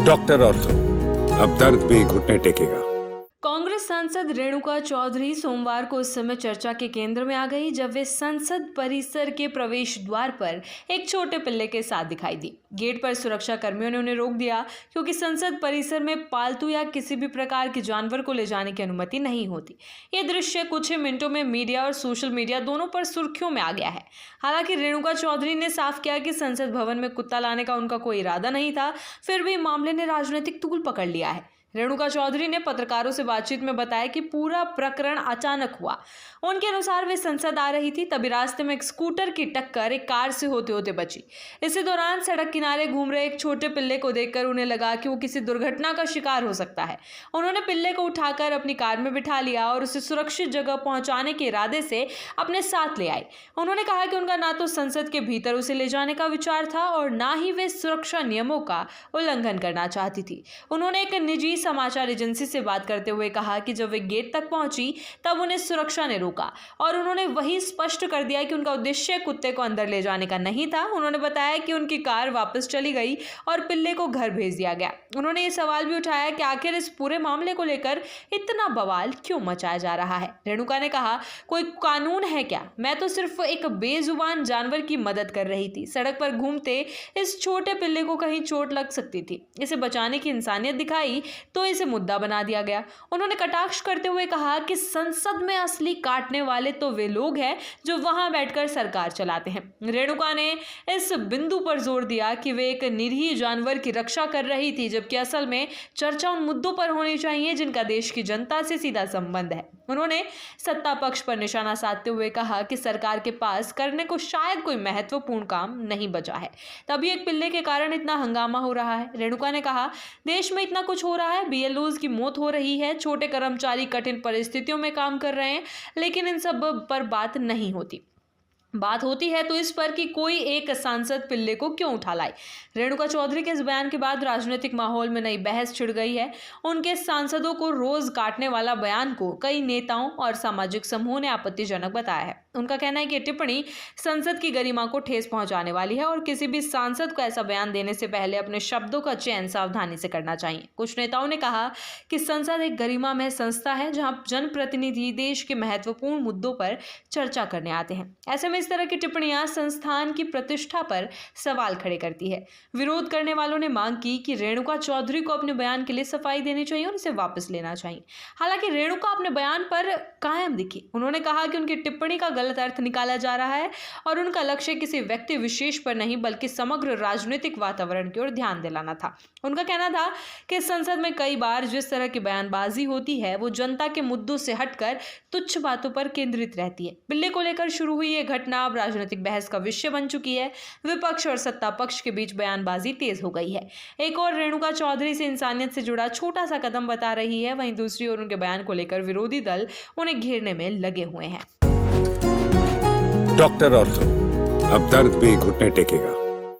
Doctor ortho, अब दर्द भी घुटने टेकेगा। कांग्रेस सांसद रेणुका चौधरी सोमवार को उस समय चर्चा के केंद्र में आ गई जब वे संसद परिसर के प्रवेश द्वार पर एक छोटे पिल्ले के साथ दिखाई दी। गेट पर सुरक्षा कर्मियों ने उन्हें रोक दिया क्योंकि संसद परिसर में पालतू या किसी भी प्रकार के जानवर को ले जाने की अनुमति नहीं होती। ये दृश्य कुछ ही मिनटों में मीडिया और सोशल मीडिया दोनों पर सुर्खियों में आ गया है। हालांकि रेणुका चौधरी ने साफ किया कि संसद भवन में कुत्ता लाने का उनका कोई इरादा नहीं था, फिर भी मामले ने राजनीतिक तूल पकड़ लिया है। रेणुका चौधरी ने पत्रकारों से बातचीत में बताया कि पूरा प्रकरण अचानक हुआ। उनके अनुसार वे संसद आ रही थी, तभी रास्ते में एक स्कूटर की टक्कर एक कार से होते होते बची। इसी दौरान सड़क किनारे घूम रहे एक छोटे पिल्ले को देखकर उन्हें लगा कि वो किसी दुर्घटना का शिकार हो सकता है। उन्होंने पिल्ले को उठाकर अपनी कार में बिठा लिया और उसे सुरक्षित जगह पहुंचाने के इरादे से अपने साथ ले आए। उन्होंने कहा कि उनका ना तो संसद के भीतर उसे ले जाने का विचार था और ना ही वे सुरक्षा नियमों का उल्लंघन करना चाहती थी। उन्होंने एक निजी समाचार एजेंसी से बात करते हुए कहा कि जब वे गेट तक पहुंची तब उन्हें सुरक्षा ने रोका और उन्होंने वही स्पष्ट कर दिया कि उनका उद्देश्य कुत्ते को अंदर ले जाने का नहीं था। उन्होंने बताया कि उनकी कार वापस चली गई और पिल्ले को घर भेज दिया गया। उन्होंने ये सवाल भी उठाया कि आखिर इस पूरे मामले को लेकर इतना बवाल क्यों मचाया जा रहा है। रेणुका ने कहा, कोई कानून है क्या? मैं तो सिर्फ एक बेजुबान जानवर की मदद कर रही थी। सड़क पर घूमते इस छोटे पिल्ले को कहीं चोट लग सकती थी, इसे बचाने की इंसानियत दिखाई तो इसे मुद्दा बना दिया गया। उन्होंने कटाक्ष करते हुए कहा कि संसद में असली काटने वाले तो वे लोग हैं जो वहां बैठकर सरकार चलाते हैं। रेणुका ने इस बिंदु पर जोर दिया कि वे एक निरीह जानवर की रक्षा कर रही थी, जबकि असल में चर्चा उन मुद्दों पर होनी चाहिए जिनका देश की जनता से सीधा संबंध है। उन्होंने सत्ता पक्ष पर निशाना साधते हुए कहा कि सरकार के पास करने को शायद कोई महत्वपूर्ण काम नहीं बचा है, तभी एक पिल्ले के कारण इतना हंगामा हो रहा है। रेणुका ने कहा, देश में इतना कुछ हो रहा है, बीएलओज की मौत हो रही है, छोटे कर्मचारी कठिन परिस्थितियों में काम कर रहे हैं, लेकिन इन सब पर बात नहीं होती। बात होती है तो इस पर कि कोई एक सांसद पिल्ले को क्यों उठा लाए। रेणुका चौधरी के इस बयान के बाद राजनीतिक माहौल में नई बहस छिड़ गई है। उनके सांसदों को रोज काटने वाला बयान को कई नेताओं और सामाजिक समूहों ने आपत्तिजनक बताया है। उनका कहना है कि टिप्पणी संसद की गरिमा को ठेस पहुंचाने वाली है और किसी भी सांसद को ऐसा बयान देने से पहले अपने शब्दों का चयन सावधानी से करना चाहिए। कुछ नेताओं ने कहा कि संसद एक गरिमामय संस्था है जहां जनप्रतिनिधि देश के महत्वपूर्ण मुद्दों पर चर्चा करने आते हैं। ऐसे में इस तरह की टिप्पणियां संस्थान की प्रतिष्ठा पर सवाल खड़े करती है। विरोध करने वालों ने मांग की कि रेणुका चौधरी को अपने बयान के लिए सफाई देनी चाहिए और इसे वापस लेना चाहिए। हालांकि रेणुका अपने बयान पर कायम दिखी। उन्होंने कहा कि उनकी टिप्पणी का गलत अर्थ निकाला जा रहा है और उनका लक्ष्य किसी व्यक्ति विशेष पर नहीं बल्कि समग्र राजनीतिक वातावरण की ओर ध्यान दिलाना था। उनका कहना था कि संसद में कई बार जिस तरह की बयानबाजी होती है वो जनता के मुद्दों से हटकर तुच्छ बातों पर केंद्रित रहती है। पिल्ले को लेकर शुरू हुई ये घटना अब राजनीतिक बहस का विषय बन चुकी है। विपक्ष और सत्ता पक्ष के बीच बयानबाजी तेज हो गई है। एक और रेणुका चौधरी से इंसानियत से जुड़ा छोटा सा कदम बता रही है, वहीं दूसरी ओर उनके बयान को लेकर विरोधी दल उन्हें घेरने में लगे हुए हैं। डॉक्टर ऑर्थो, अब दर्द भी घुटने टेकेगा।